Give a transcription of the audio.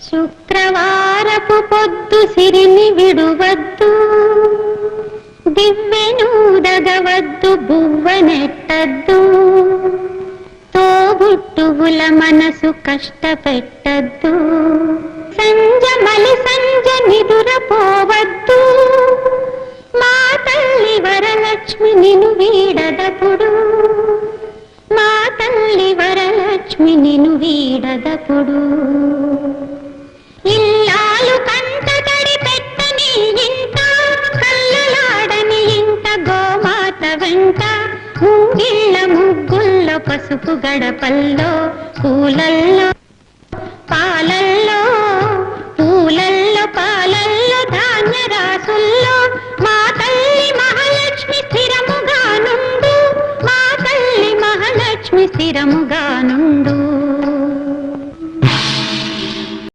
శుక్రవారపు పొద్దు సిరిని విడువద్దు, దివ్వెనూదగవద్దు, బువ్వనెట్టద్దు, తోబుట్టువుల మనసు కష్టపెట్టద్దు, సంజమలి సంజ నిదురపోవద్దు, మా తల్లి వరలక్ష్మి నిను వీడదపుడు, మా తల్లి వరలక్ష్మి నిను వీడదపుడు. ఇల్లాలు కంట తడి పెట్టని ఇంట, కళ్ళలాడని ఇంట, గోమాత వెంట, ముంగిళ్ళ ముగ్గుల్లో, పసుపు గడపల్లో, పూలల్లో పాలల్లో, పూలల్లో పాలల్లో, ధాన్య రాసుల్లో, మా తల్లి మహాలక్ష్మి స్థిరముగా నుండు, మా తల్లి మహాలక్ష్మి స్థిరముగా నుండు.